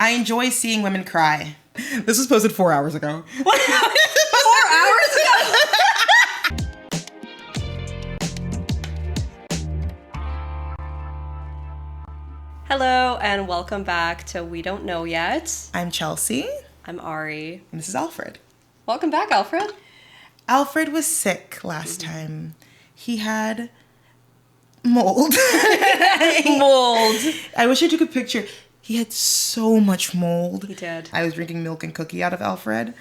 I enjoy seeing women cry. This was posted 4 hours ago. 4 hours ago? Hello, and welcome back to We Don't Know Yet. I'm Chelsea. I'm Ari. And this is Alfred. Welcome back, Alfred. Alfred was sick last time. He had mold. Mold. I wish I took a picture. He had so much mold. He did. I was drinking milk and cookie out of Alfred.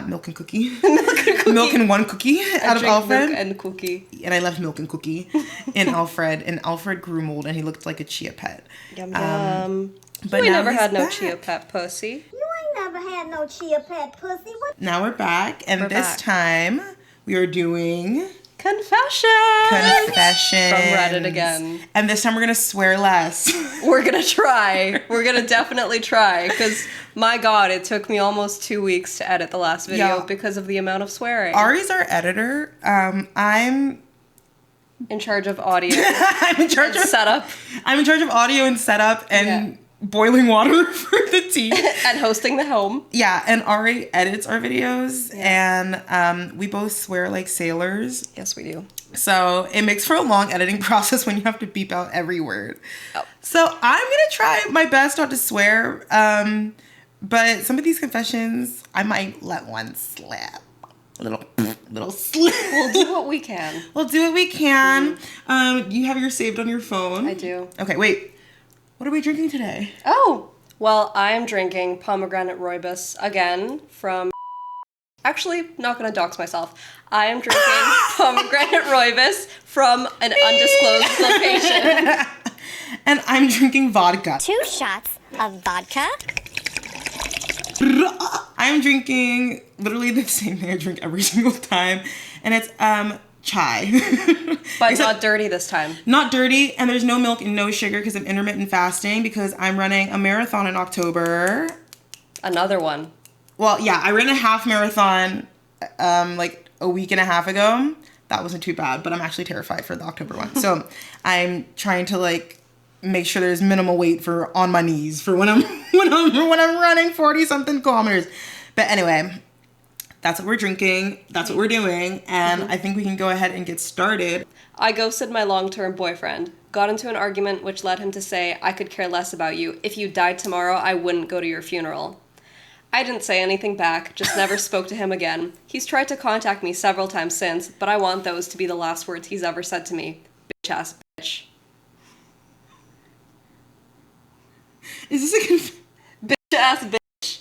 Milk and cookie. Milk and cookie. Milk and one cookie out of Alfred. Milk and cookie. And I left milk and cookie in Alfred. And Alfred grew mold and he looked like a chia pet. Yum yum. But you now never he's had no back. chia pet pussy. You ain't never had no chia pet pussy. What? Now we're back. And We're this back. time we are doing Confessions. confessions. From Reddit again. And this time we're going to swear less. We're gonna try. We're gonna definitely try. Because, my God, it took me almost 2 weeks to edit the last video Yeah. because of the amount of swearing. Ari's our editor. I'm In charge of audio I'm in charge and of setup I'm in charge of audio and setup and boiling water for the tea. and hosting the home. Yeah, and Ari edits our videos, and we both swear like sailors. Yes, we do. So it makes for a long editing process when you have to beep out every word. Oh. So I'm gonna try my best not to swear, but some of these confessions I might let one slip. A little slip. We'll do what we can. We'll do what we can. You have yours saved on your phone? I do. Okay, wait. What are we drinking today? Oh, well, I am drinking pomegranate rooibos again from... Actually, not going to dox myself. I am drinking pomegranate rooibos from an undisclosed location. And I'm drinking vodka. 2 shots of vodka. I'm drinking literally the same thing I drink every single time, and it's chai. But Except not dirty this time. not dirty, and there's no milk and no sugar because I'm intermittent fasting because I'm running a marathon in October. Another one. Well, yeah, I ran a half marathon like a week and a half ago. That wasn't too bad, but I'm actually terrified for the October one. So I'm trying to like make sure there's minimal weight for on my knees for when I'm running 40 something kilometers. But anyway, that's what we're drinking. That's what we're doing, and I think we can go ahead and get started. I ghosted my long-term boyfriend. Got into an argument which led him to say, I could care less about you. If you died tomorrow, I wouldn't go to your funeral. I didn't say anything back, just never spoke to him again. He's tried to contact me several times since, but I want those to be the last words he's ever said to me. Bitch ass bitch. Is this a Bitch ass bitch.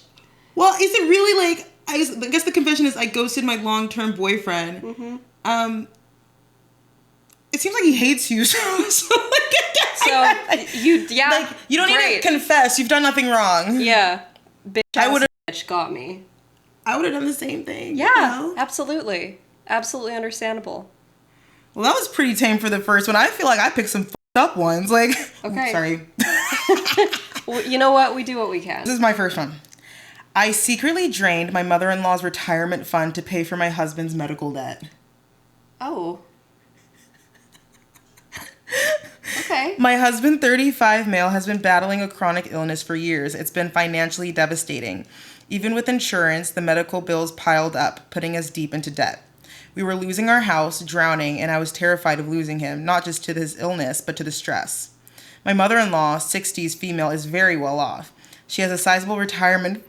well, is it really like I guess the confession is I ghosted my long-term boyfriend. It seems like he hates you. So You don't need to confess. You've done nothing wrong. Yeah. Bitch I ass would've- bitch got me. I would have done the same thing. Yeah, you know? absolutely. Absolutely understandable. Well, that was pretty tame for the first one. I feel like I picked some up ones. Like, Okay. Sorry. Well, you know what? We do what we can. This is my first one. I secretly drained my mother-in-law's retirement fund to pay for my husband's medical debt. Oh. Okay. My husband, 35 male, has been battling a chronic illness for years. It's been financially devastating. Even with insurance, the medical bills piled up, putting us deep into debt. We were losing our house, drowning, and I was terrified of losing him, not just to his illness, but to the stress. My mother-in-law, 60s female, is very well off. She has a sizable retirement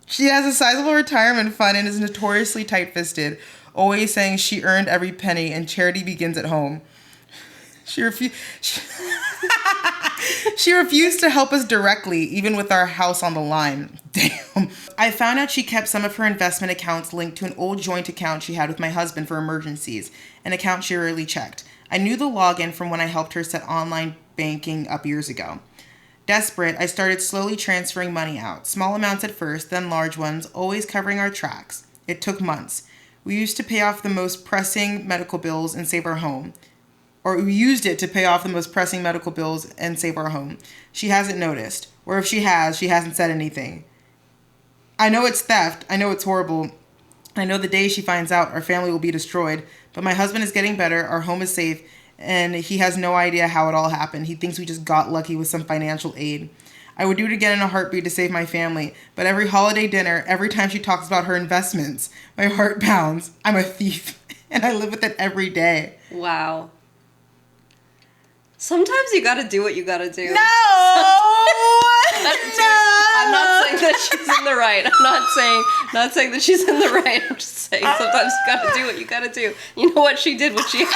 fund and is notoriously tight-fisted, always saying she earned every penny and charity begins at home. She refused to help us directly, even with our house on the line. Damn. I found out she kept some of her investment accounts linked to an old joint account she had with my husband for emergencies, an account she rarely checked. I knew the login from when I helped her set online banking up years ago. Desperate, I started slowly transferring money out, small amounts at first, then large ones, always covering our tracks. It took months. We used to pay off the most pressing medical bills and save our home. Or we used it to pay off the most pressing medical bills and save our home. She hasn't noticed. Or if she has, she hasn't said anything. I know it's theft. I know it's horrible. I know the day she finds out, our family will be destroyed. But my husband is getting better, our home is safe, and he has no idea how it all happened. He thinks we just got lucky with some financial aid. I would do it again in a heartbeat to save my family. But every holiday dinner, every time she talks about her investments, my heart pounds. I'm a thief, and I live with it every day. Wow. Sometimes you gotta do what you gotta do. No! No! I'm not saying that she's in the right. I'm not saying that she's in the right. I'm just saying sometimes you gotta do what you gotta do. You know what? She did what she had to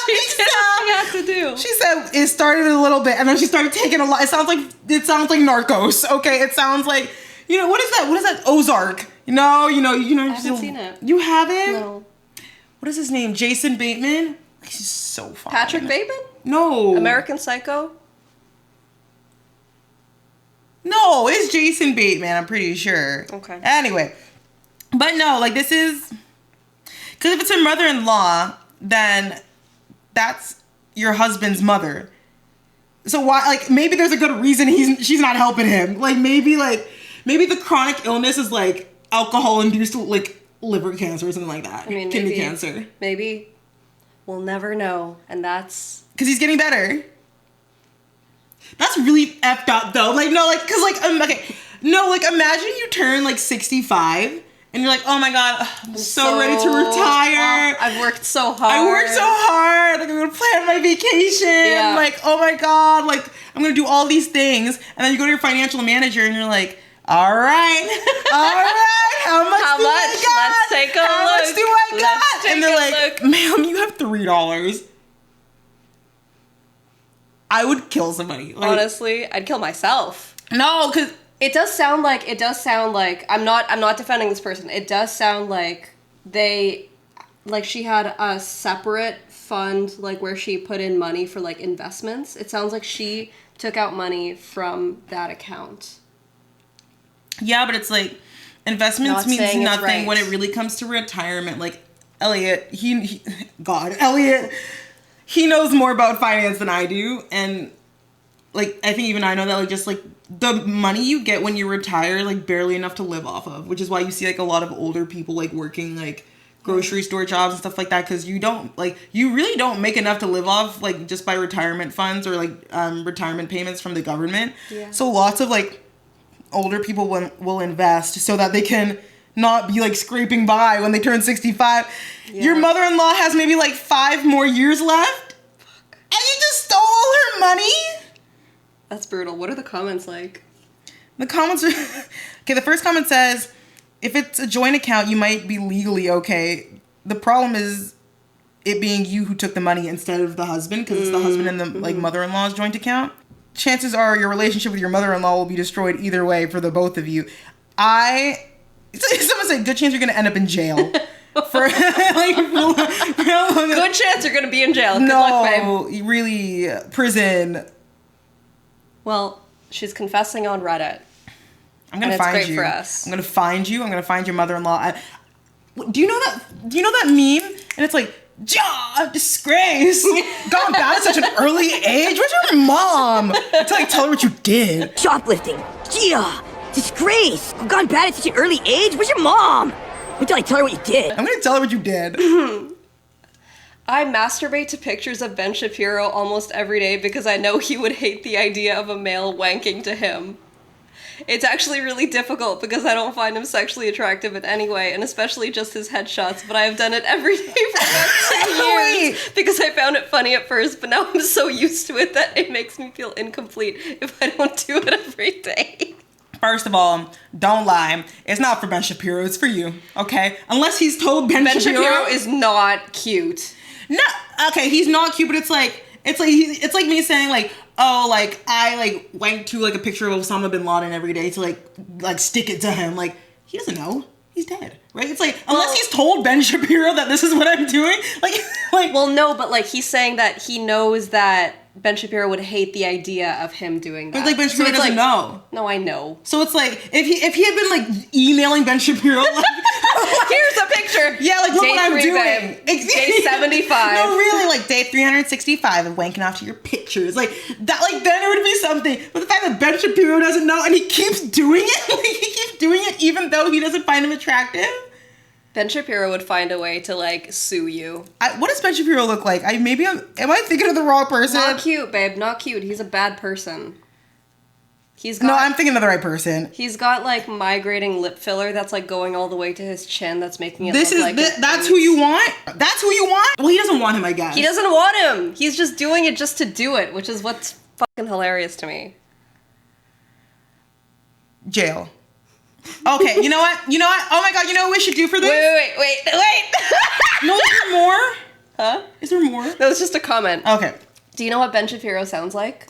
do. She did what she had to do. She said it started a little bit, and then she started taking a lot. It sounds like Narcos. Okay, it sounds like, you know, what is that? What is that? Ozark. No, you know. I haven't seen it. You haven't? No. What is his name? Jason Bateman. He's so fun. Patrick Bateman? No. American Psycho? No, it's Jason Bateman, I'm pretty sure. Okay. Anyway. But no, like, this is... Because if it's her mother-in-law, then that's your husband's mother. So why... Like, maybe there's a good reason she's not helping him. Like, maybe the chronic illness is, like, alcohol-induced, like, liver cancer or something like that. I mean, kidney cancer. Maybe. We'll never know. And that's... Because he's getting better. That's really effed up, though. Like, no, like, because, like, okay. No, like, imagine you turn, like, 65, and you're like, oh, my God, I'm so ready to retire. I've worked so hard. Like, I'm going to plan my vacation. Yeah. Like, oh, my God. Like, I'm going to do all these things. And then you go to your financial manager, and you're like, all right. How much do I got? Let's take a How look. much do I got? And they're like, ma'am, you have $3. I would kill somebody. Like, honestly, I'd kill myself. No, because it does sound like I'm not defending this person. It does sound like she had a separate fund, like, where she put in money for, like, investments. It sounds like she took out money from that account. Yeah, but it's like investments Not means saying it's nothing right. when it really comes to retirement. Like Elliot, he knows more about finance than I do, and like I think even I know that, like, just like the money you get when you retire, like barely enough to live off of, which is why you see like a lot of older people like working like grocery store jobs and stuff like that, because you really don't make enough to live off, like, just by retirement funds or like retirement payments from the government. Yeah. So lots of like older people will invest so that they can not be like scraping by when they turn 65. Yeah. Your mother-in-law has maybe like 5 more years left. Fuck. And you just stole all her money? That's brutal. What are the comments like? The comments are... Okay, the first comment says, if it's a joint account, you might be legally okay. The problem is it being you who took the money instead of the husband, because it's the husband and the like mother-in-law's joint account. Chances are your relationship with your mother-in-law will be destroyed either way for the both of you. Someone said, good chance you're going to end up in jail. For like, real Good chance you're gonna be in jail. Good luck, babe. No, really, prison. Well, she's confessing on Reddit. I'm gonna And it's find great you. for us. I'm gonna find you. I'm gonna find your mother-in-law. Do you know that meme? And it's like, job disgrace, gone bad at such an early age. Where's your mom? Until I tell her what you did. Shoplifting. Yeah. Disgrace. Gone bad at such an early age? Where's your mom? Wait till I tell her what you did. I'm gonna tell her what you did. I masturbate to pictures of Ben Shapiro almost every day because I know he would hate the idea of a male wanking to him. It's actually really difficult because I don't find him sexually attractive in any way, and especially just his headshots, but I have done it every day for about 2 years because I found it funny at first, but now I'm so used to it that it makes me feel incomplete if I don't do it every day. First of all, don't lie. It's not for Ben Shapiro. It's for you, okay? Unless he's told Ben Shapiro is not cute. No, okay, he's not cute, but it's like me saying like, oh, like I like went to like a picture of Osama bin Laden every day to like stick it to him. Like, he doesn't know. He's dead, right? It's like, unless he's told Ben Shapiro that this is what I'm doing, like. Well, no, but like he's saying that he knows that Ben Shapiro would hate the idea of him doing that. But like Ben Shapiro doesn't know. No, I know. So it's like if he had been like emailing Ben Shapiro, like, here's a picture. Yeah, like look day what I'm 3, doing. Babe. Day 75. No, really, like day 365 of wanking off to your pictures, like that. Like then it would be something. But the fact that Ben Shapiro doesn't know and he keeps doing it, like he keeps doing it even though he doesn't find him attractive. Ben Shapiro would find a way to like sue you. What does Ben Shapiro look like? Am I thinking of the wrong person? Not cute, babe. Not cute. He's a bad person. No, I'm thinking of the right person. He's got like migrating lip filler that's like going all the way to his chin. That's making it That's who you want? That's who you want? Well, he doesn't want him, I guess. He doesn't want him. He's just doing it just to do it, which is what's fucking hilarious to me. Jail. Okay, you know what? Oh my god, you know what we should do for this? Wait. No, is there more? Huh? Is there more? That was just a comment. Okay. Do you know what Ben Shapiro sounds like?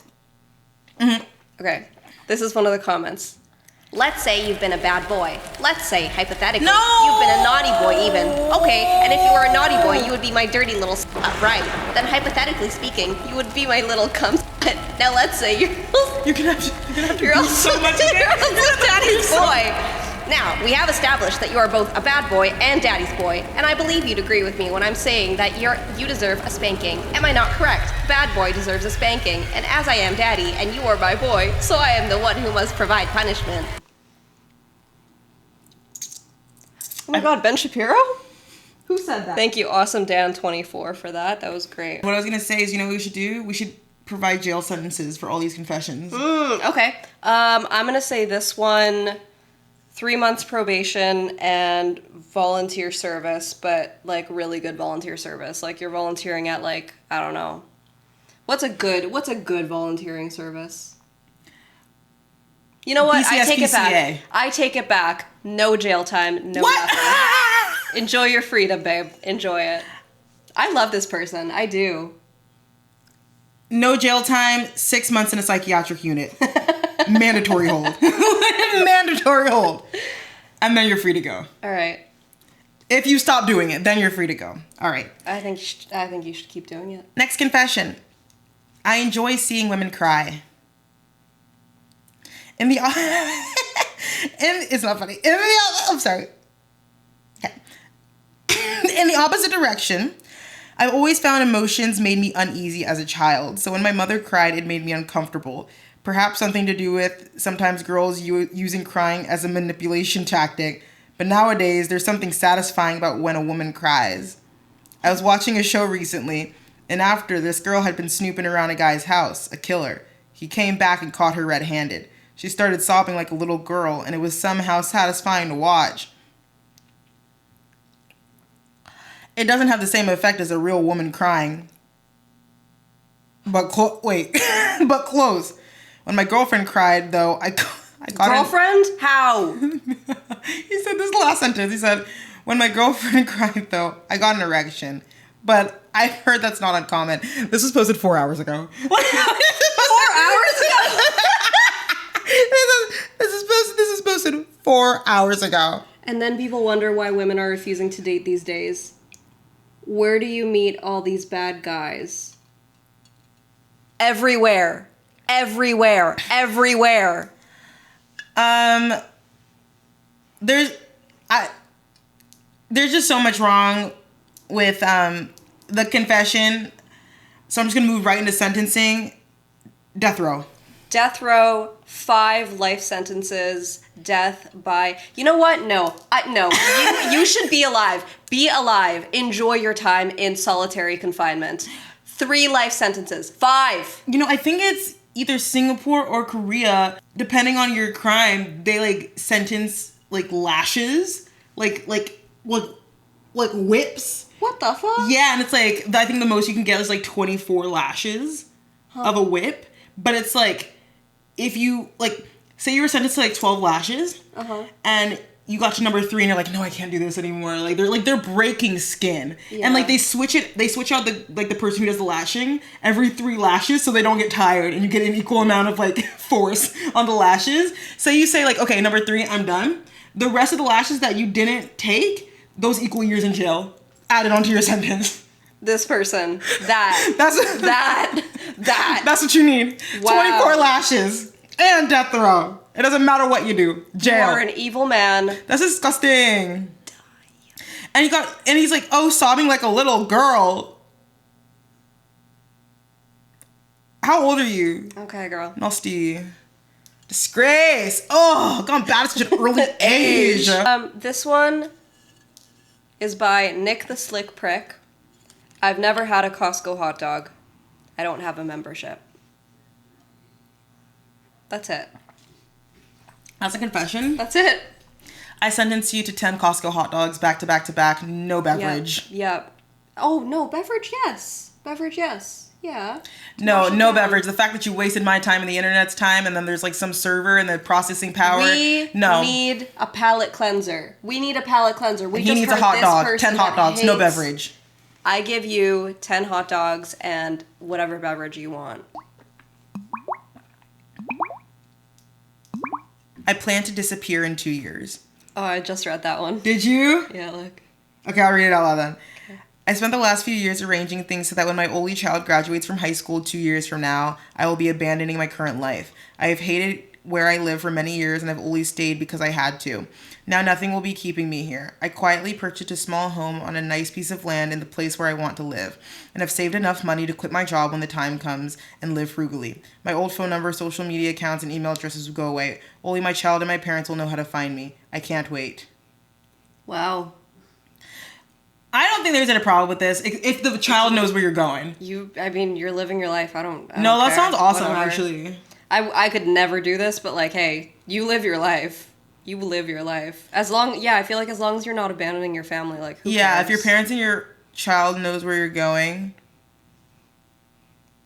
Mm-hmm. Okay. This is one of the comments. Let's say you've been a bad boy. Let's say, hypothetically, you've been a naughty boy even. Okay, and if you were a naughty boy, you would be my dirty little right. Then hypothetically speaking, you would be my little cum. Now let's say You're gonna have to you're do also so much you're again. also daddy's boy. Now, we have established that you are both a bad boy and daddy's boy, and I believe you'd agree with me when I'm saying that you deserve a spanking. Am I not correct? Bad boy deserves a spanking, and as I am daddy and you are my boy, so I am the one who must provide punishment. Oh my god, Ben Shapiro? Who said that? Thank you, Awesome Dan24 for that. That was great. What I was gonna say is, you know what we should do? We should provide jail sentences for all these confessions. Okay. I'm gonna say this one, 3 months probation and volunteer service, but like really good volunteer service. Like you're volunteering at like, I don't know. What's a good volunteering service? You know what? I take it back. I take it back. No jail time, no nothing. Enjoy your freedom, babe. Enjoy it. I love this person. I do. No jail time, 6 months in a psychiatric unit. Mandatory hold. Mandatory hold. And then you're free to go. All right. If you stop doing it, then you're free to go. All right. I think you should keep doing it. Next confession. I enjoy seeing women cry. It's not funny. I'm sorry. Okay. In the opposite direction, I've always found emotions made me uneasy as a child. So when my mother cried, it made me uncomfortable. Perhaps something to do with sometimes girls using crying as a manipulation tactic. But nowadays, there's something satisfying about when a woman cries. I was watching a show recently, and after this girl had been snooping around a guy's house, a killer. He came back and caught her red-handed. She started sobbing like a little girl, and it was somehow satisfying to watch. It doesn't have the same effect as a real woman crying. But but close. When my girlfriend cried, though, I got girlfriend? How? He said this last sentence. He said, when my girlfriend cried, though, I got an erection. But I heard that's not uncommon. This was posted 4 hours ago. 4 hours ago? This is posted 4 hours ago. And then people wonder why women are refusing to date these days. Where do you meet all these bad guys? Everywhere. Everywhere. Everywhere. There's just so much wrong with the confession. So I'm just gonna move right into sentencing. Death row. Death row, 5 life sentences, death by... You know what? No. No. You should be alive. Be alive. Enjoy your time in solitary confinement. 3 life sentences. 5. You know, I think it's either Singapore or Korea. Depending on your crime, they, like, sentence, like, lashes. Like whips. What the fuck? Yeah, and it's like, I think the most you can get is, like, 24 lashes of a whip. But it's like... If you, like, say you were sentenced to, like, 12 lashes, and you got to number 3, and you're like, no, I can't do this anymore. They're breaking skin. Yeah. And, like, they switch out the person who does the lashing every 3 lashes so they don't get tired, and you get an equal amount of, like, force on the lashes. So you say, like, okay, number 3, I'm done. The rest of the lashes that you didn't take, those equal years in jail added onto your sentence. This person. That's what you need. Wow. 24 lashes and death row. It doesn't matter what you do. Jail. You are an evil man. That's disgusting. And he's like, oh, sobbing like a little girl. How old are you? Okay, girl. Nasty. Disgrace. Oh, gone bad at such an early age. This one is by Nick the Slick Prick. I've never had a Costco hot dog. I don't have a membership. That's it. That's a confession. That's it. I sentenced you to 10 Costco hot dogs back to back to back, no beverage. Yep. Oh, no, beverage, yes. Beverage, yes. Yeah. No beverage. The fact that you wasted my time and the internet's time, and then there's like some server and the processing power. We need a palate cleanser. We need a palate cleanser. He needs a hot dog. 10 hot dogs, no beverage. I give you 10 hot dogs and whatever beverage you want. I plan to disappear in 2 years. Oh, I just read that one. Did you? Yeah, look. Okay, I'll read it out loud then. Okay. I spent the last few years arranging things so that when my only child graduates from high school 2 years from now, I will be abandoning my current life. I have hated where I live for many years and I've only stayed because I had to. Now nothing will be keeping me here. I quietly purchased a small home on a nice piece of land in the place where I want to live, and have saved enough money to quit my job when the time comes and live frugally. My old phone number, social media accounts, and email addresses will go away. Only my child and my parents will know how to find me. I can't wait. Wow. I don't think there's any problem with this if the child knows where you're going. I mean, you're living your life. I don't No, that care. sounds awesome, Whatever. actually. I could never do this, but like, hey, you live your life. You live your life. I feel like as long as you're not abandoning your family, like, who cares? If your parents and your child knows where you're going,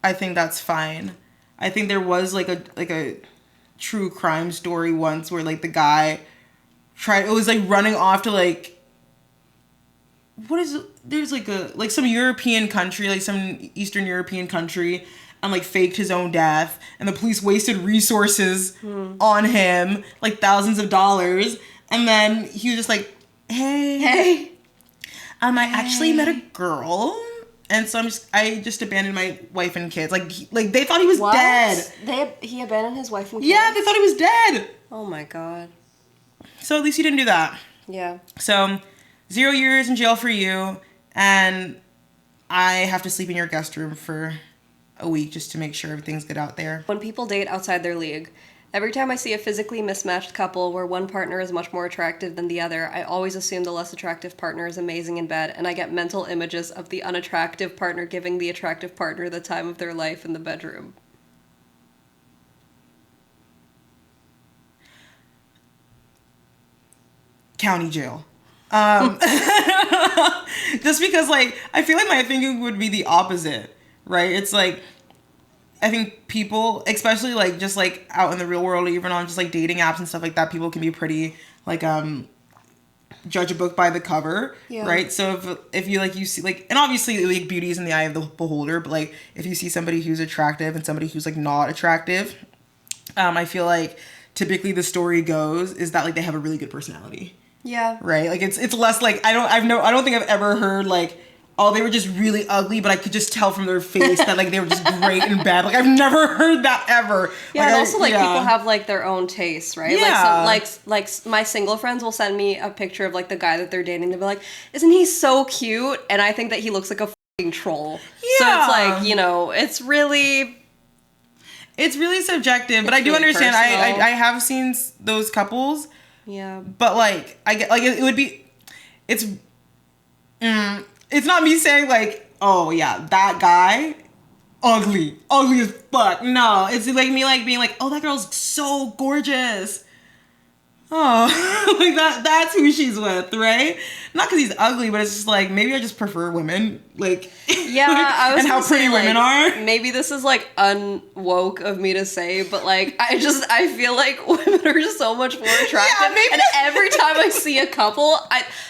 I think that's fine. I think there was like a true crime story once where like the guy it was like running off to like, what is it? There's like some European country, like some Eastern European country, and like faked his own death, and the police wasted resources on him, like thousands of dollars, and then he was just like, hey, I actually met a girl, and so I just abandoned my wife and kids. Like they thought he was dead. He abandoned his wife and kids? Yeah, they thought he was dead. Oh my god. So at least you didn't do that. Yeah. So 0 years in jail for you, and I have to sleep in your guest room for a week just to make sure everything's good out there. When people date outside their league, every time I see a physically mismatched couple where one partner is much more attractive than the other, I always assume the less attractive partner is amazing in bed, and I get mental images of the unattractive partner giving the attractive partner the time of their life in the bedroom. County jail. Just because, like, I feel like my thinking would be the opposite, right? It's like, I think people, especially like just like out in the real world, or even on just like dating apps and stuff like that, people can be pretty like judge a book by the cover, right? So if you see like, and obviously like beauty is in the eye of the beholder, but like if you see somebody who's attractive and somebody who's like not attractive, I feel like typically the story goes is that like they have a really good personality. Yeah. Right? Like it's less like I don't think I've ever heard like, oh, they were just really ugly, but I could just tell from their face that like they were just great in bed. Like I've never heard that ever. Yeah, like, and also like people have like their own tastes, right? Yeah. Like my single friends will send me a picture of like the guy that they're dating. They'll be like, "Isn't he so cute?" And I think that he looks like a fucking troll. Yeah. So it's like, you know, it's really subjective, but I do really understand. personal. I have seen those couples. Yeah. But like I get like it would be it's not me saying like, oh yeah, that guy ugly as fuck. No, it's like me like being like, oh, that girl's so gorgeous. Oh, like that's who she's with, right? Not because he's ugly, but it's just like maybe I just prefer women, like, yeah, I was and how gonna pretty say, women like, are. Maybe this is like unwoke of me to say, but like I feel like women are so much more attractive. Yeah, maybe. And every time I see a couple,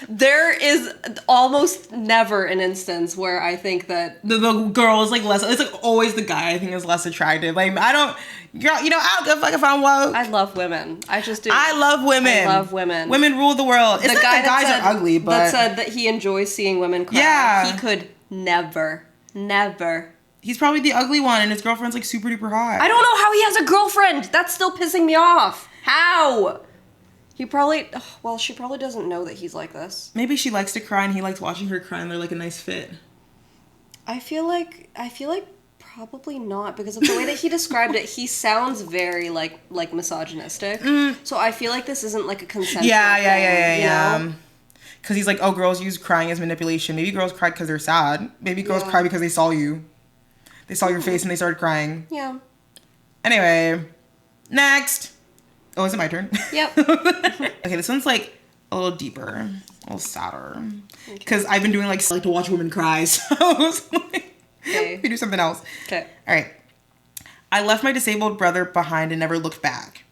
there is almost never an instance where I think that the girl is like less. It's like always the guy I think is less attractive. Like I don't. Girl, you know, I don't give a fuck if I'm woke. I love women. I just do. I love women. I love women. Women rule the world. It's the not guy that guys said, are ugly, but that said that he enjoys seeing women cry. Yeah. He could never. He's probably the ugly one, and his girlfriend's like super duper hot. I don't know how he has a girlfriend. That's still pissing me off. How? He probably. Well, she probably doesn't know that he's like this. Maybe she likes to cry, and he likes watching her cry, and they're like a nice fit. I feel like probably not, because of the way that he described it. He sounds very like misogynistic. So I feel like this isn't like a consensual Yeah. Because he's like, oh, girls use crying as manipulation. Maybe girls cry because they're sad. Maybe girls cry because they saw you. They saw your face and they started crying. Yeah. Anyway, next. Oh, is it my turn? Yep. Okay, this one's like a little deeper, a little sadder. Because I've been doing like to watch women cry, so I was like, Okay. we do something else. Okay. All right. I left my disabled brother behind and never looked back.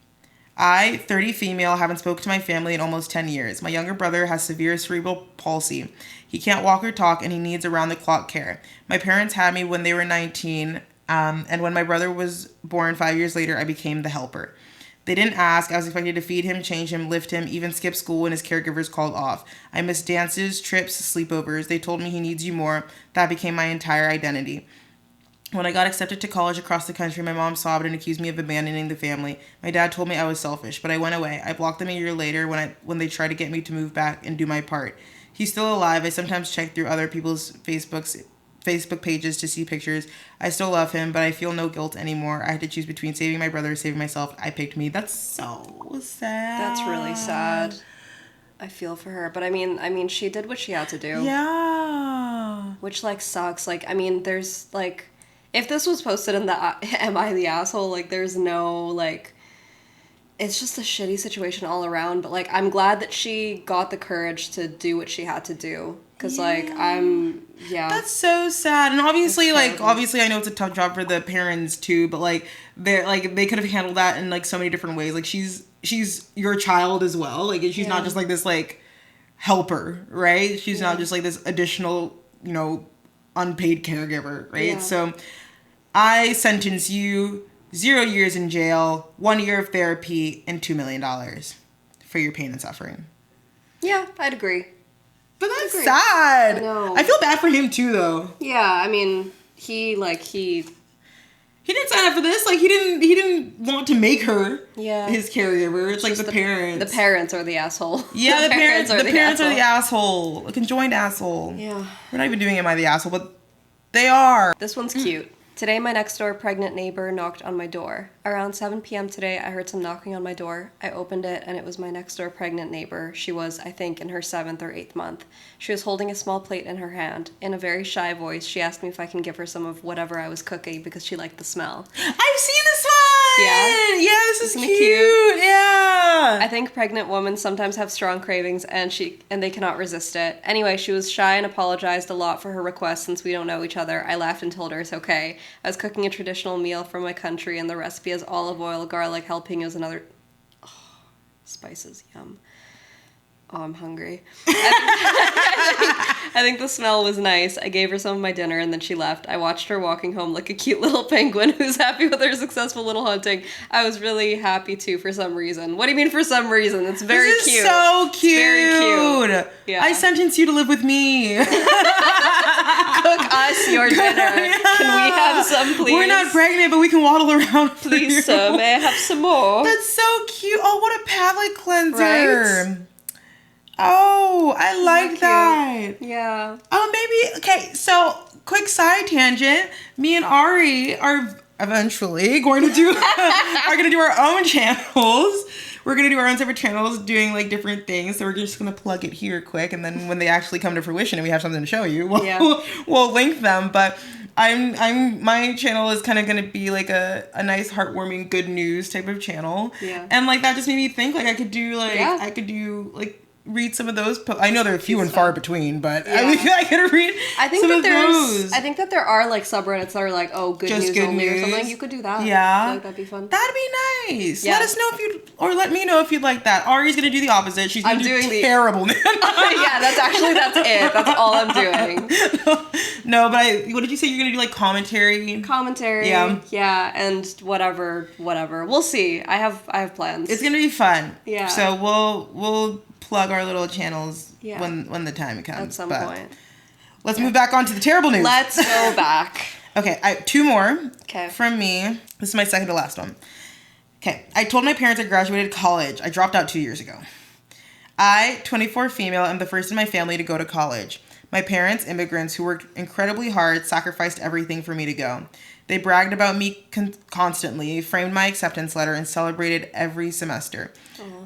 I, 30 female, haven't spoken to my family in almost 10 years. My younger brother has severe cerebral palsy. He can't walk or talk, and he needs around-the-clock care. My parents had me when they were 19, and when my brother was born 5 years later, I became the helper. They didn't ask. I was expected to feed him, change him, lift him, even skip school when his caregivers called off. I missed dances, trips, sleepovers. They told me he needs you more. That became my entire identity. When I got accepted to college across the country, my mom sobbed and accused me of abandoning the family. My dad told me I was selfish, but I went away. I blocked them a year later when they tried to get me to move back and do my part. He's still alive. I sometimes check through other people's Facebook pages to see pictures. I still love him, but I feel no guilt anymore. I had to choose between saving my brother or saving myself. I picked me. That's so sad. That's really sad. I feel for her, but I mean, she did what she had to do. Yeah. Which like sucks. Like, I mean, there's like, if this was posted in the Am I the Asshole? Like, there's no like, it's just a shitty situation all around. But like, I'm glad that she got the courage to do what she had to do. Cause like, That's so sad. And obviously, I know it's a tough job for the parents too, but like, they could have handled that in like so many different ways. Like she's your child as well. Like she's not just like this like helper, right? She's not just like this additional, unpaid caregiver, right? Yeah. So I sentence you 0 years in jail, 1 year of therapy, and $2 million for your pain and suffering. Yeah, I'd agree. But that's sad. I know. I feel bad for him too, though. Yeah, I mean, he didn't sign up for this. Like he didn't want to make her his caregiver. It's like the parents. The parents are the asshole. Yeah, the parents are the asshole. A conjoined asshole. Yeah. We're not even doing Am I the Asshole, but they are. This one's cute. Today, my next door pregnant neighbor knocked on my door. Around 7 p.m. today, I heard some knocking on my door. I opened it, and it was my next door pregnant neighbor. She was, I think, in her 7th or 8th month. She was holding a small plate in her hand. In a very shy voice, she asked me if I can give her some of whatever I was cooking because she liked the smell. I've seen this one! Yeah? Yeah, this is Isn't it cute. cute? Yeah. I think pregnant women sometimes have strong cravings and they cannot resist it. Anyway, she was shy and apologized a lot for her request since we don't know each other. I laughed and told her it's okay. I was cooking a traditional meal from my country and the recipe has olive oil, garlic, jalapenos, and other spices. Yum. Oh, I'm hungry. I think the smell was nice. I gave her some of my dinner and then she left. I watched her walking home like a cute little penguin who's happy with her successful little hunting. I was really happy too for some reason. What do you mean for some reason? It's very This is cute. so cute. It's very cute. Yeah. I sentence you to live with me. Cook us your dinner. Can we have some, please? We're not pregnant, but we can waddle around. Please, sir, may I have some more? That's so cute. Oh, what a palate cleanser. Right? Oh, I like that. Yeah. Oh, maybe. Okay, so quick side tangent. Me and Ari are eventually going to do our own channels. We're going to do our own separate channels doing like different things. So we're just going to plug it here quick. And then when they actually come to fruition and we have something to show you, we'll link them. But my channel is kind of going to be like a nice, heartwarming, good news type of channel. Yeah. And like that just made me think like I could do read some of those. I know they're few and far between, but I mean, I could read some of those. I think that there are like subreddits that are like, oh, good Just news good only news. or something. You could do that. Yeah. I feel like that'd be fun. That'd be nice. Yeah. Let us know let me know if you'd like that. Ari's gonna do the opposite. She's gonna do terrible. Yeah, that's it. That's all I'm doing. No, but what did you say? You're gonna do like commentary? Yeah, and whatever. We'll see. I have plans. It's gonna be fun. Yeah. So we'll plug our little channels when the time comes. At some point. Let's move back on to the terrible news. Let's go back. Okay, I have 2 more Okay. from me. This is my second to last one. Okay, I told my parents I graduated college. I dropped out 2 years ago. I, 24 female, am the first in my family to go to college. My parents, immigrants who worked incredibly hard, sacrificed everything for me to go. They bragged about me constantly, framed my acceptance letter, and celebrated every semester.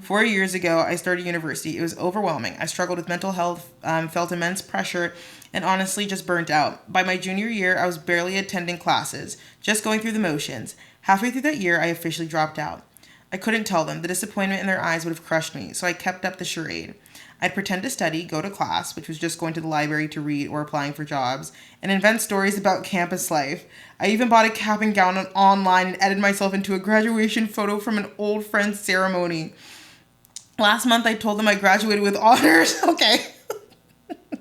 4 years ago, I started university. It was overwhelming. I struggled with mental health, felt immense pressure, and honestly just burnt out. By my junior year, I was barely attending classes, just going through the motions. Halfway through that year, I officially dropped out. I couldn't tell them. The disappointment in their eyes would have crushed me, so I kept up the charade. I'd pretend to study, go to class, which was just going to the library to read or applying for jobs, and invent stories about campus life. I even bought a cap and gown online and edited myself into a graduation photo from an old friend's ceremony. Last month, I told them I graduated with honors. Okay.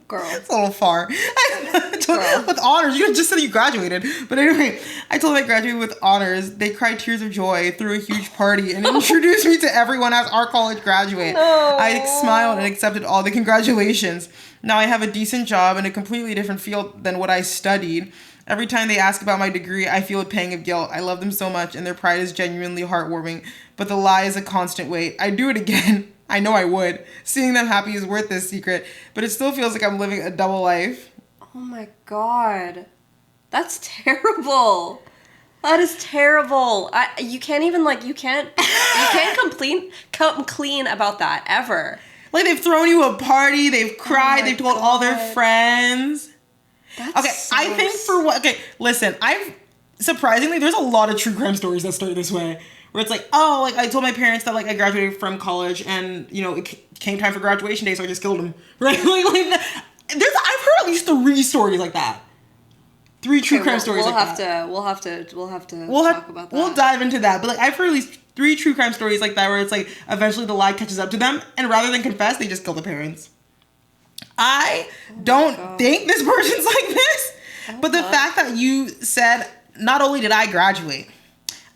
Girl. It's a little far. With honors. You just said you graduated. But anyway, I told them I graduated with honors. They cried tears of joy, threw a huge party, and introduced me to everyone as our college graduate. No. I smiled and accepted all the congratulations. Now I have a decent job in a completely different field than what I studied. Every time they ask about my degree, I feel a pang of guilt. I love them so much, and their pride is genuinely heartwarming. But the lie is a constant weight. I'd do it again. I know I would. Seeing them happy is worth this secret, but it still feels like I'm living a double life. Oh my god. That's terrible. That is terrible. You can't even, like, you can't come clean about that, ever. Like, they've thrown you a party, they've cried, they've told all their friends. That's okay, so I think for what... Okay, listen, surprisingly, there's a lot of true crime stories that start this way. Where it's like, oh, like, I told my parents that, like, I graduated from college and, you know, it came time for graduation day, so I just killed him. Right? I've heard at least 3 stories like that. 3 true crime stories like that. We'll have to talk about that. We'll dive into that. But, like, I've heard at least 3 true crime stories like that where it's, like, eventually the lie catches up to them, and rather than confess, they just kill the parents. I don't think this person's like this, but the fact that you said, not only did I graduate,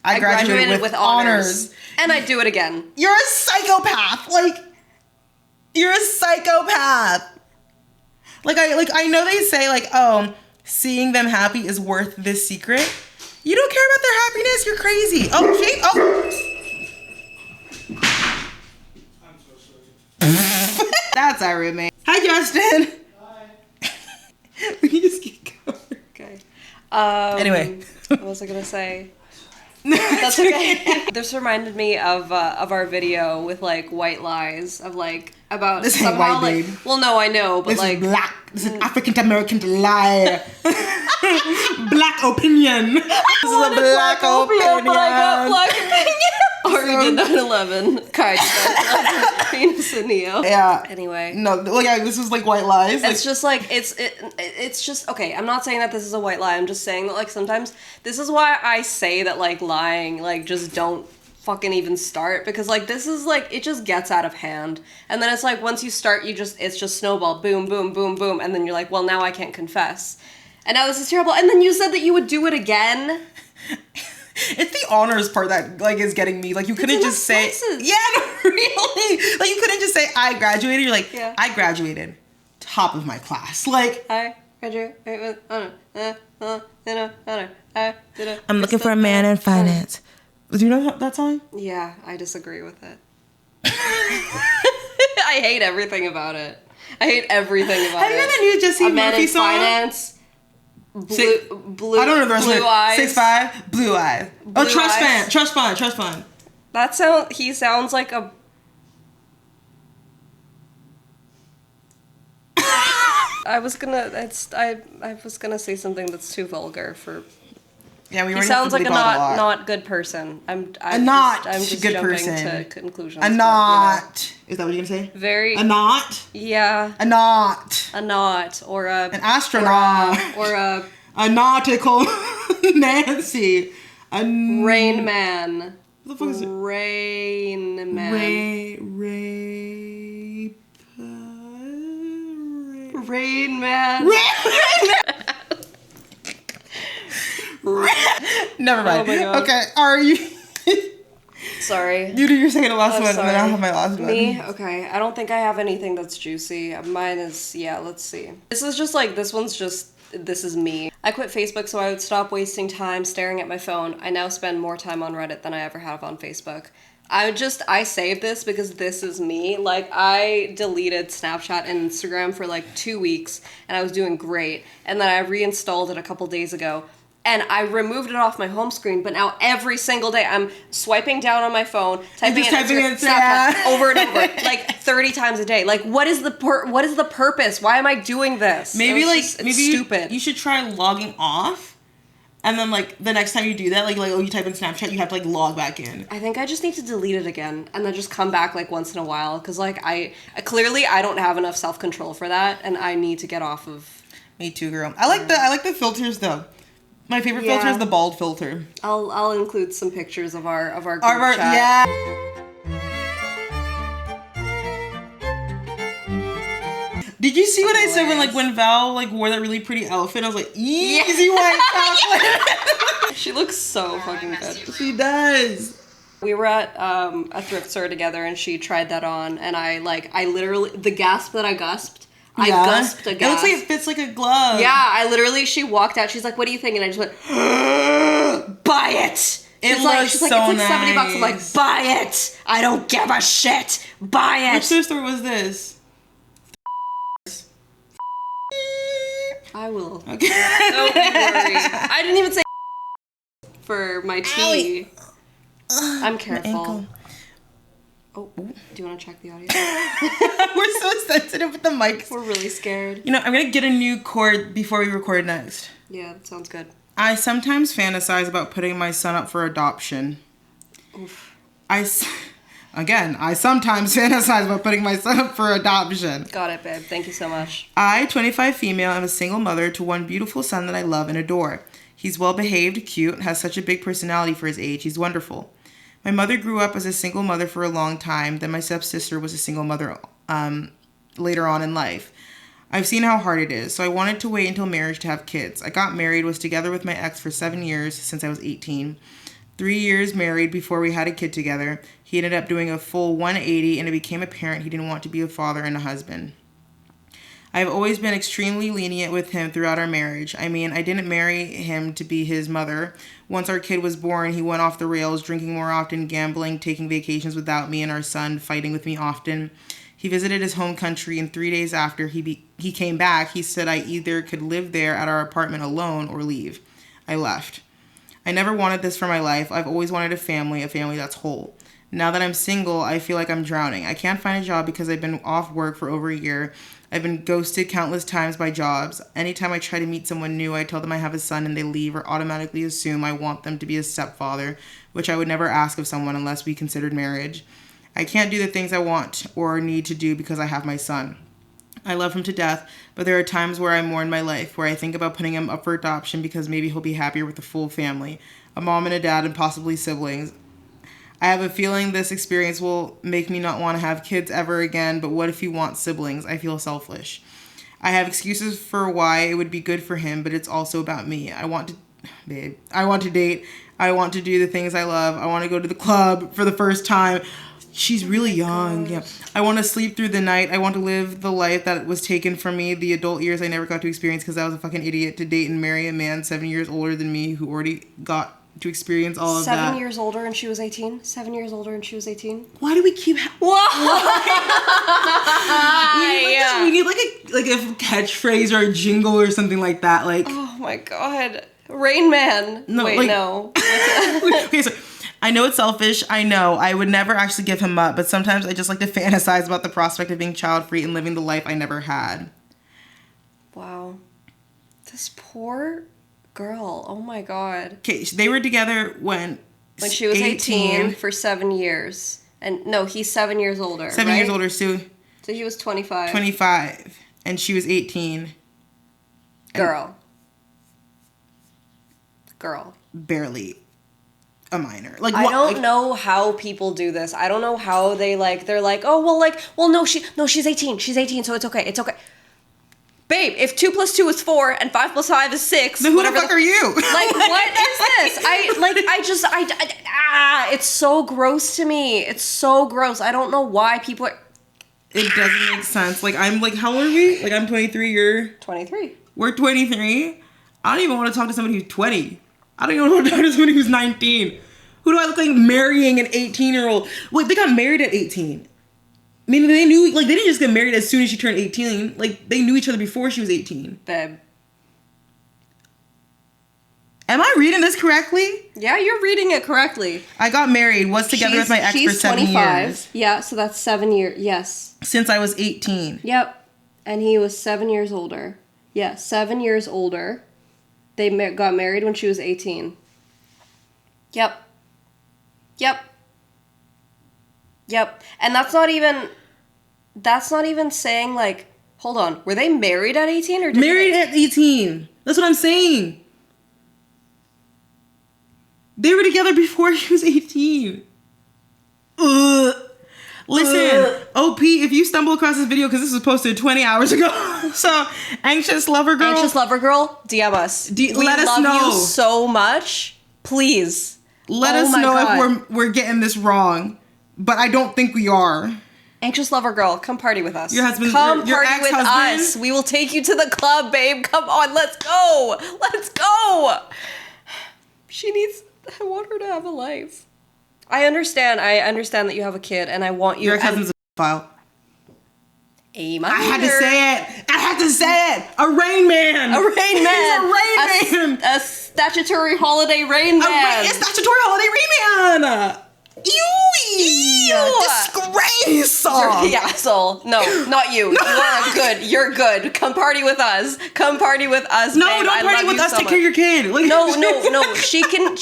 I graduated with honors. And I'd do it again. You're a psychopath. Like, you're a psychopath. Like, I know they say, like, oh, seeing them happy is worth this secret. You don't care about their happiness? You're crazy. Oh, Kate. Oh. I'm so sorry. That's our roommate. Hi, Justin. Hi. We can just keep going. Okay. Anyway. What was I going to say? That's okay. This reminded me of our video with, like, white lies of, like, about this ain't somehow, white, like, dude. well, no, I know, but this like, is black. This is African American lie. Black opinion. This is a black opinion. But I got black opinion. Ari did 9/11. Kai penis and Neo. Yeah. Anyway. No, like, yeah, this was like white lies. It's just like it's just okay. I'm not saying that this is a white lie. I'm just saying that, like, sometimes this is why I say that, like, lying, like, just don't fucking even start, because, like, this is, like, it just gets out of hand, and then it's like once you start, it's just snowball, boom, boom, boom, boom, and then you're like, well, now I can't confess, and now this is terrible, and then you said that you would do it again. It's the honors part that, like, is getting me. Like, you couldn't just say, yeah, no, really. Like, you couldn't just say I graduated. You're like, yeah. I graduated, top of my class. Like, I graduated with honor. I'm looking for a man in finance. Do you know that song? Yeah, I disagree with it. I hate everything about it. I hate everything about it. Have you heard that new Jesse Murphy song? Finance. Blue. I don't know the rest of it. Blue eyes. 6'5", blue eyes. Blue eyes. Trust fund. He sounds like a. I was gonna say something that's too vulgar for. Yeah, we were. He sounds like a not good person. I'm just good jumping person. to conclusions. A not. Is that what you're gonna say? Very. A not. Yeah. A not. A not or a. An astronaut. Or a. A nautical Nancy. A Rain Man. What the fuck is it? Rain Man. Rain Man. Never mind. Oh my God. Okay, are you? Sorry. You do your second to last one, Sorry. and then I'll have my last one. Me? Okay. I don't think I have anything that's juicy. Mine is, yeah, let's see. This is just like, this is me. I quit Facebook so I would stop wasting time staring at my phone. I now spend more time on Reddit than I ever have on Facebook. I saved this because this is me. Like, I deleted Snapchat and Instagram for like 2 weeks, and I was doing great. And then I reinstalled it a couple days ago. And I removed it off my home screen, but now every single day I'm swiping down on my phone, typing in Snapchat over and over, like 30 times a day. Like, what is the purpose? Why am I doing this? Maybe it's stupid. You should try logging off, And then, like, the next time you do that, like oh, you type in Snapchat, you have to, like, log back in. I think I just need to delete it again and then just come back, like, once in a while. Because, like, I don't have enough self-control for that, and I need to get off of... Me too, girl. I like the filters, though. My favorite filter is the bald filter. I'll include some pictures of our group chat. Yeah. Did you see what I said when Val like wore that really pretty outfit? I was like, easy white chocolate. She looks so fucking good. She does. We were at a thrift store together, and she tried that on, and I literally, the gasp that I gasped, I gasped a gasp. It looks like it fits like a glove. Yeah, she walked out, she's like, what do you think? And I just went, buy it! She's like, it's like $70. I'm like, buy it! I don't give a shit! Buy it! Which thrift store was this? I will. Okay. Don't worry. I didn't even say for my tea. I'm careful. Oh, do you want to check the audio? We're so sensitive with the mics. We're really scared. You know, I'm going to get a new cord before we record next. Yeah, that sounds good. I sometimes fantasize about putting my son up for adoption. Oof. I sometimes fantasize about putting my son up for adoption. Got it, babe. Thank you so much. I, 25 female, am a single mother to one beautiful son that I love and adore. He's well-behaved, cute, has such a big personality for his age. He's wonderful. My mother grew up as a single mother for a long time. Then my stepsister was a single mother later on in life. I've seen how hard it is, so I wanted to wait until marriage to have kids. I got married, was together with my ex for 7 years since I was 18. 3 years married before we had a kid together. He ended up doing a full 180, and it became apparent he didn't want to be a father and a husband. I have always been extremely lenient with him throughout our marriage. I mean, I didn't marry him to be his mother. Once our kid was born, he went off the rails, drinking more often, gambling, taking vacations without me and our son, fighting with me often. He visited his home country, and 3 days after he came back, he said I either could live there at our apartment alone or leave. I left. I never wanted this for my life. I've always wanted a family that's whole. Now that I'm single, I feel like I'm drowning. I can't find a job because I've been off work for over a year. I've been ghosted countless times by jobs. Anytime I try to meet someone new, I tell them I have a son and they leave or automatically assume I want them to be a stepfather, which I would never ask of someone unless we considered marriage. I can't do the things I want or need to do because I have my son. I love him to death, but there are times where I mourn my life, where I think about putting him up for adoption because maybe he'll be happier with a full family, a mom and a dad and possibly siblings. I have a feeling this experience will make me not want to have kids ever again, but what if he wants siblings? I feel selfish. I have excuses for why it would be good for him, but it's also about me. I want to date. I want to do the things I love. I want to go to the club for the first time. She's really young. Yeah. I want to sleep through the night. I want to live the life that was taken from me, the adult years I never got to experience because I was a fucking idiot to date and marry a man 7 years older than me who already got to experience all of that. 7 years older and she was 18? 7 years older and she was 18? Why do we keep... We need like a catchphrase or a jingle or something like that. Like, oh my god. Rain Man. No, wait, like, no. Okay, so I know it's selfish. I know I would never actually give him up, but sometimes I just like to fantasize about the prospect of being child-free and living the life I never had. Wow. This poor girl. Oh my god. Okay, they were together when she was 18 for 7 years. And no, he's 7 years older. 7 years older, so he was 25. 25. And she was 18. Girl. Barely a minor. Like, I don't know how people do this. I don't know how they're like, oh, no, she's 18. She's 18, so it's okay. It's okay. Babe, if 2 + 2 is 4 and 5 + 5 is 6, then who the fuck are you? Like, what is this? It's so gross to me. It's so gross. I don't know why people are... It doesn't make sense. Like, I'm like, how old are we? Like, I'm 23, you're... 23. We're 23? I don't even want to talk to somebody who's 20. I don't even want to talk to somebody who's 19. Who do I look like marrying an 18-year-old? Wait, they got married at 18. I mean, they knew, like, they didn't just get married as soon as she turned 18. Like, they knew each other before she was 18. Babe. Am I reading this correctly? Yeah, you're reading it correctly. I got married, was together with my ex for 7 years. Yeah, so that's 7 years. Yes. Since I was 18. Yep. And he was 7 years older. Yeah, 7 years older. They got married when she was 18. Yep. And that's not even saying, like, hold on, were they married at 18 or married at 18? That's what I'm saying. They were together before she was 18. Listen, OP, if you stumble across this video, because this was posted 20 hours ago, so Anxious Lover Girl, DM us. We let us love know. you so much. Please. Let us know if we're getting this wrong, but I don't think we are. Anxious Lover Girl, come party with us. Your husband, come your party with ex-husband? us. We will take you to the club, babe. Come on, let's go. Let's go. I want her to have a life. I understand that you have a kid, and I want you. Your ex-husband's a file. I had to say it. A Rain Man. A Rain Man. He's a Rain Man. A statutory holiday Rain Man. A statutory holiday Rain Man. Ew. Disgrace. You're the asshole. No, not you. You're good. Come party with us. No, babe. Don't party with us. So take care of your kid. Like, no. She can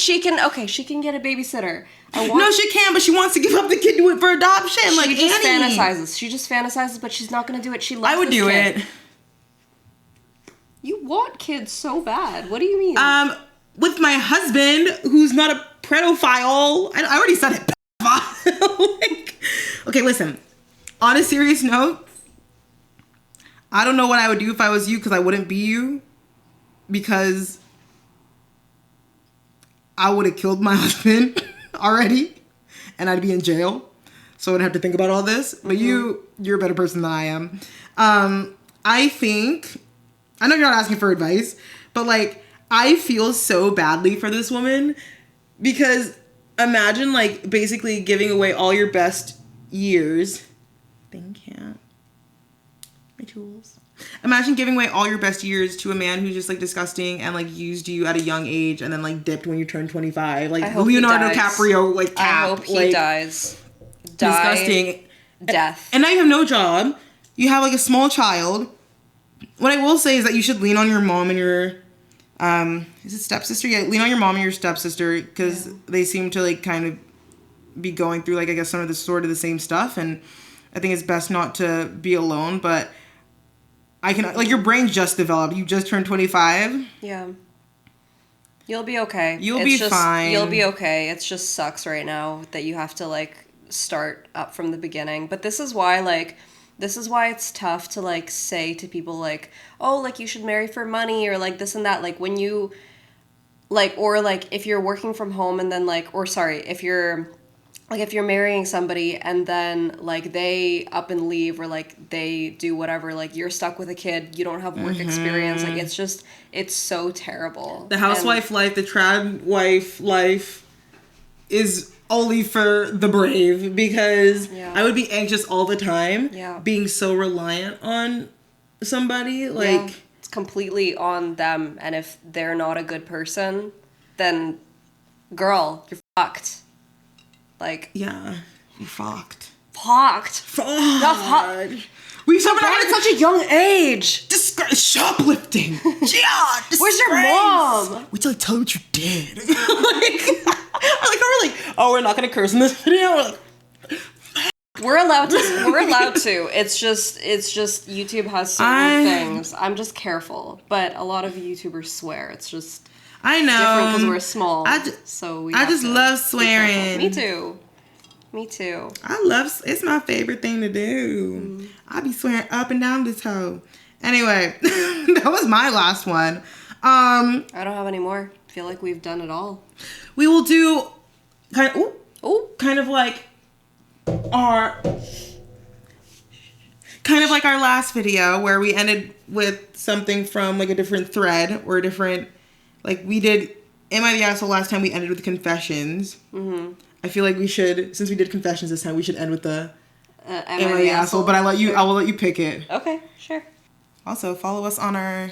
get a babysitter. No, she can, but she wants to give up the kid to it for adoption. Like, She just fantasizes, but she's not gonna do it. She loves I would do kid. it. You want kids so bad. What do you mean? With my husband, who's not a pedophile. I already said it. Okay, listen. On a serious note, I don't know what I would do if I was you, because I wouldn't be you. Because I would have killed my husband already, and I'd be in jail. So I wouldn't have to think about all this. But you're a better person than I am. I know you're not asking for advice, but like, I feel so badly for this woman, because imagine, like, basically giving away all your best years. Thank you. My tools. Imagine giving away all your best years to a man who's just, like, disgusting and, like, used you at a young age and then, like, dipped when you turned 25. Like, Leonardo DiCaprio, like, cap. I hope he like, dies. Disgusting. Death. And now you have no job. You have, like, a small child. What I will say is that you should lean on your mom and your... is it stepsister? Yeah, lean on your mom and your stepsister, because they seem to, like, kind of be going through, like, I guess some of the sort of the same stuff, and I think it's best not to be alone. But I can, like, your brain just developed. You just turned 25. Yeah. You'll be okay. You'll be fine. You'll be okay. It just sucks right now that you have to, like, start up from the beginning. But this is why it's tough to, like, say to people, like, oh, like, you should marry for money, or, like, this and that. Like, when you, like, or, like, if you're working from home and then, like, or, sorry, if you're marrying somebody and then, like, they up and leave, or, like, they do whatever, like, you're stuck with a kid, you don't have work experience. Like, it's so terrible. The housewife life, the trad wife life is only for the brave, because I would be anxious all the time, being so reliant on somebody. Like, it's completely on them, and if they're not a good person, then girl, you're fucked. Like, you're fucked. We started at such a young age. Shoplifting. Yeah. Where's your mom? Wait till I tell you what you did. We're not gonna curse in this video. We're allowed to. It's just YouTube has certain things. I'm just careful, but a lot of YouTubers swear. It's just different because we're small. I just love swearing. Me too. It's my favorite thing to do. I be swearing up and down this hoe. Anyway, that was my last one. I don't have any more. I feel like we've done it all. We will do kind of like our last video, where we ended with something from, like, a different thread, or a different, like, we did Am I the Asshole last time, we ended with confessions. I feel like we should, since we did confessions this time, we should end with the Am I the Asshole? But I will let you pick it. Okay, sure. Also, follow us on our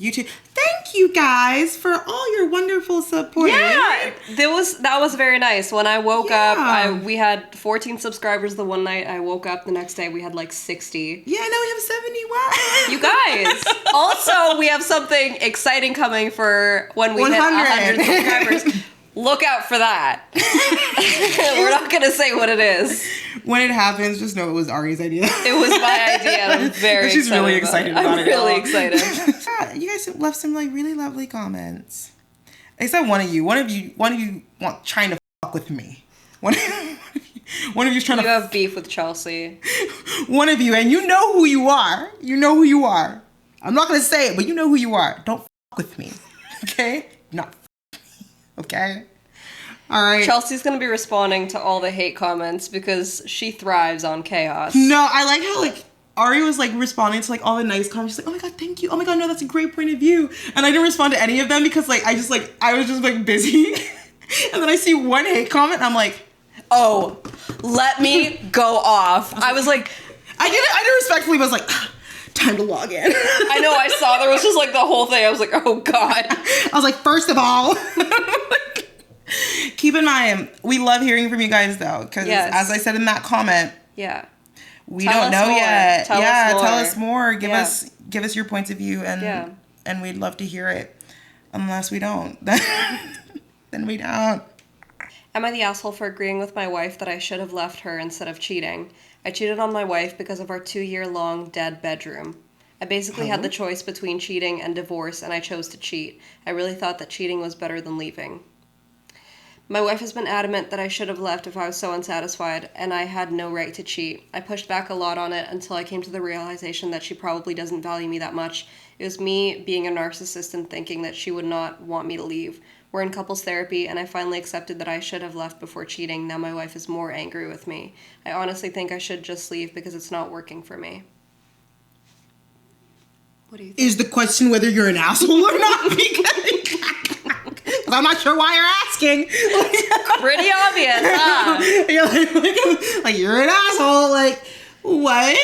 YouTube. Thank you guys for all your wonderful support. Yeah, that was very nice. When I woke up, we had 14 subscribers the one night. I woke up the next day, we had like 60. Yeah, now we have 70. Wow. You guys. Also, we have something exciting coming for when we 100. hit 100 subscribers. Look out for that. We're not going to say what it is. When it happens, just know it was Ari's idea. It was my idea, and I'm very She's excited really excited about it. I'm really excited. Yeah, you guys left some like really lovely comments. Except one of you. One of you trying to fuck with me. One of you's trying to. You have beef with Chelsea. One of you, and you know who you are. You know who you are. I'm not gonna say it, but you know who you are. Don't fuck with me, okay? Not. Okay. All right. Chelsea's gonna be responding to all the hate comments because she thrives on chaos. No, I like how like Ari was like responding to like all the nice comments. She's like, "Oh my god, thank you. Oh my god, no, that's a great point of view." And I didn't respond to any of them because like I was just like busy. And then I see one hate comment, and I'm like, "Oh, let me go off." I was like, I did respectfully, but I was like, time to log in. I know, I saw there was just like the whole thing. I was like, oh god. I was like, first of all, keep in mind, we love hearing from you guys though, because as I said in that comment, we don't know yet. Tell us more. Give us your points of view, and we'd love to hear it. Unless we don't, then we don't. Am I the asshole for agreeing with my wife that I should have left her instead of cheating? I cheated on my wife because of our 2-year-long dead bedroom. I basically had the choice between cheating and divorce, and I chose to cheat. I really thought that cheating was better than leaving. My wife has been adamant that I should have left if I was so unsatisfied, and I had no right to cheat. I pushed back a lot on it until I came to the realization that she probably doesn't value me that much. It was me being a narcissist and thinking that she would not want me to leave. We're in couples therapy, and I finally accepted that I should have left before cheating. Now my wife is more angry with me. I honestly think I should just leave because it's not working for me. What do you think? Is the question whether you're an asshole or not? Because I'm not sure why you're asking. Pretty obvious, huh? You're like, you're an asshole. Like, what?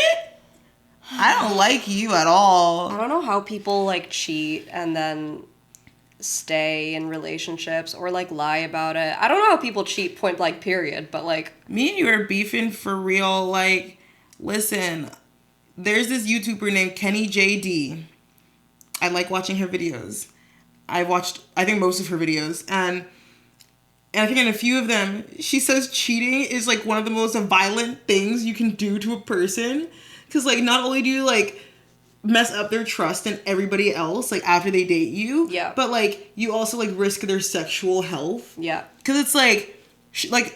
I don't like you at all. I don't know how people, like, cheat and then stay in relationships or, like, lie about it. I don't know how people cheat point blank period, but, like... Me and you are beefing for real. Like, listen, there's this YouTuber named Kenny JD. I like watching her videos. I've watched, I think, most of her videos. And I think in a few of them, she says cheating is, like, one of the most violent things you can do to a person. Because, like, not only do you, like, mess up their trust in everybody else, like, after they date you. Yeah. But, like, you also, like, risk their sexual health. Yeah. Because it's, like,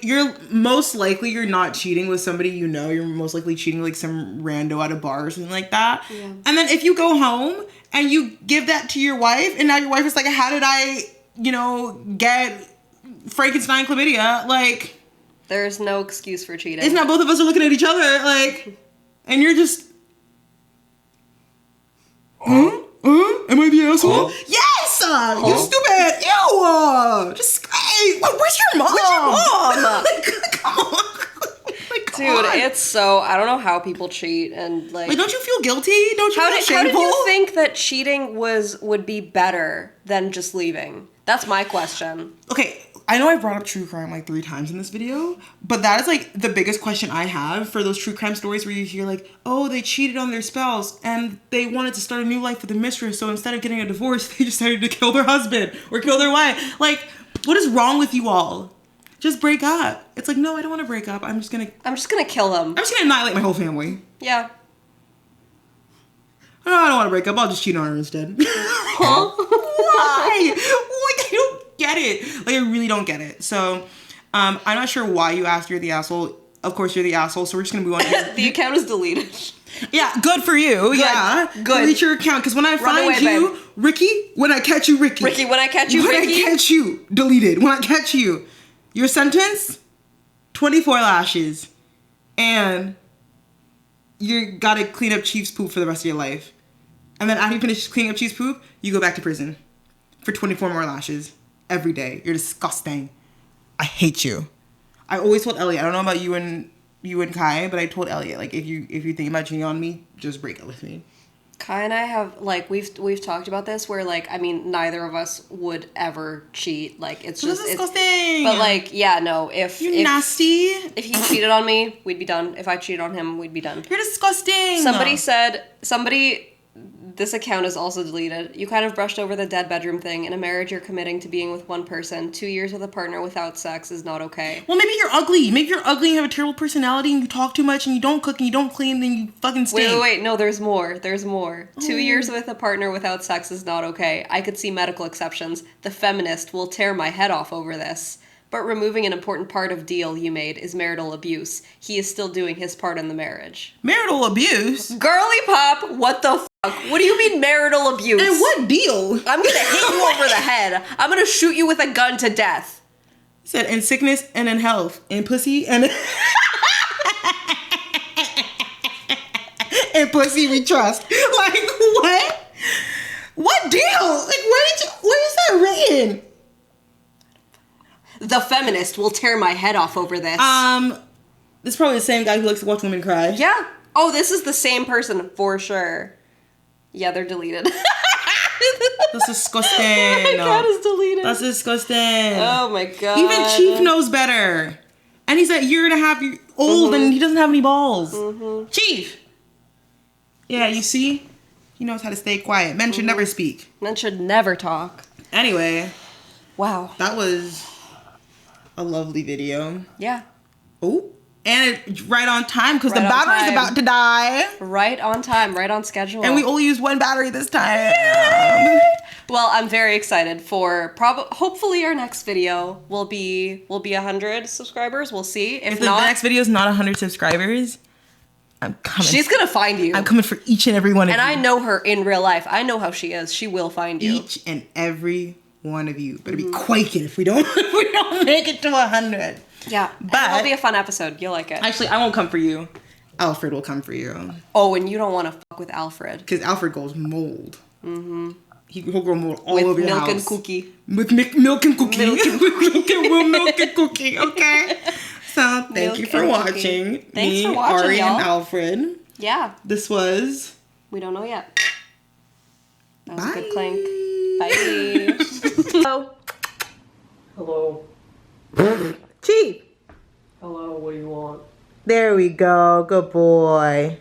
you're most likely you're not cheating with somebody you know. You're most likely cheating with, like, some rando at a bar or something like that. Yeah. And then if you go home and you give that to your wife, and now your wife is like, how did I, get Frankenstein chlamydia? Like... There's no excuse for cheating. It's not both of us are looking at each other, like... And you're just... Am I the asshole? Yes! You stupid! Ew! Just... Hey, where's your mom? Come on. Dude, it's so... I don't know how people cheat and, like... Like, don't you feel guilty? Don't you feel shameful? How did you think that cheating would be better than just leaving? That's my question. Okay, I know I brought up true crime like 3 times in this video, but that is like the biggest question I have for those true crime stories where you hear like, oh, they cheated on their spouse and they wanted to start a new life with a mistress, so instead of getting a divorce, they decided to kill their husband or kill their wife. Like, what is wrong with you all? Just break up. It's like, no, I don't want to break up. I'm just gonna kill him. I'm just gonna annihilate my whole family. Yeah. No, I don't want to break up. I'll just cheat on her instead. Huh? Why? Like, I don't get it. Like, I really don't get it. So, I'm not sure why you asked you're the asshole. Of course, you're the asshole, so we're just going to move on here. The account is deleted. Yeah, good for you. Good. Yeah. Good. Delete your account, because when I find you, babe. Ricky, when I catch you, Ricky. Ricky, when I catch you, Ricky. When I catch you, deleted. When I catch you, your sentence, 24 lashes. And you got to clean up Chief's poop for the rest of your life. And then after you finish cleaning up Chief's poop, you go back to prison for 24 more lashes every day. You're disgusting. I hate you. I always told Elliot, I don't know about you and Kai, but I told Elliot, like, if you think about cheating on me, just break up with me. Kai and I have, like, we've talked about this where, like, I mean, neither of us would ever cheat. Like, it's just... This is disgusting. But, like, yeah, no, if nasty. If he cheated on me, we'd be done. If I cheated on him, we'd be done. You're disgusting. This account is also deleted. You kind of brushed over the dead bedroom thing. In a marriage, you're committing to being with one person. 2 years with a partner without sex is not okay. Well, maybe you're ugly. Maybe you're ugly and you have a terrible personality and you talk too much and you don't cook and you don't clean, then you fucking stink. Wait. No, there's more. There's more. 2 years with a partner without sex is not okay. I could see medical exceptions. The feminist will tear my head off over this. But removing an important part of deal you made is marital abuse. He is still doing his part in the marriage. Marital abuse? Girly pop, what the fuck? What do you mean marital abuse? And what deal? I'm gonna hit you over the head. I'm gonna shoot you with a gun to death. He said in sickness and in health. In pussy and in pussy we trust. Like, what? What deal? Like, where is that written? The feminist will tear my head off over this. This is probably the same guy who likes to watch women cry. Yeah. Oh, this is the same person for sure. Yeah, they're deleted. That's disgusting. My account is deleted. That's disgusting. Oh my god. Even Chief knows better. And he's a year and a half old and he doesn't have any balls. Chief! Yeah, you see? He knows how to stay quiet. Men should never speak. Men should never talk. Anyway. Wow. That was a lovely video. Yeah. Oh, and it's right on time because the battery's about to die. Right on time, right on schedule. And we only used one battery this time. Well, I'm very excited for hopefully our next video will be 100 subscribers. We'll see. If the next video is not 100 subscribers, I'm coming. She's gonna find you. I'm coming for each and every one of you. And I know her in real life. I know how she is. She will find you. Each and every one of you better be quaking if we don't make it to 100. Yeah, but it'll be a fun episode. You'll like it. Actually, I won't come for you. Alfred will come for you. Oh, and you don't want to fuck with Alfred because Alfred goes mold. Mm-hmm. He'll grow mold all over your house. With milk and cookie. With milk and cookie. Milk and cookie. Okay. So thank you for watching. Thanks for watching, Ari, y'all. and Alfred. Yeah. This was. We don't know yet. That was Bye. a good clink. Bye. Hello. Chief. Hello, what do you want? There we go. Good boy.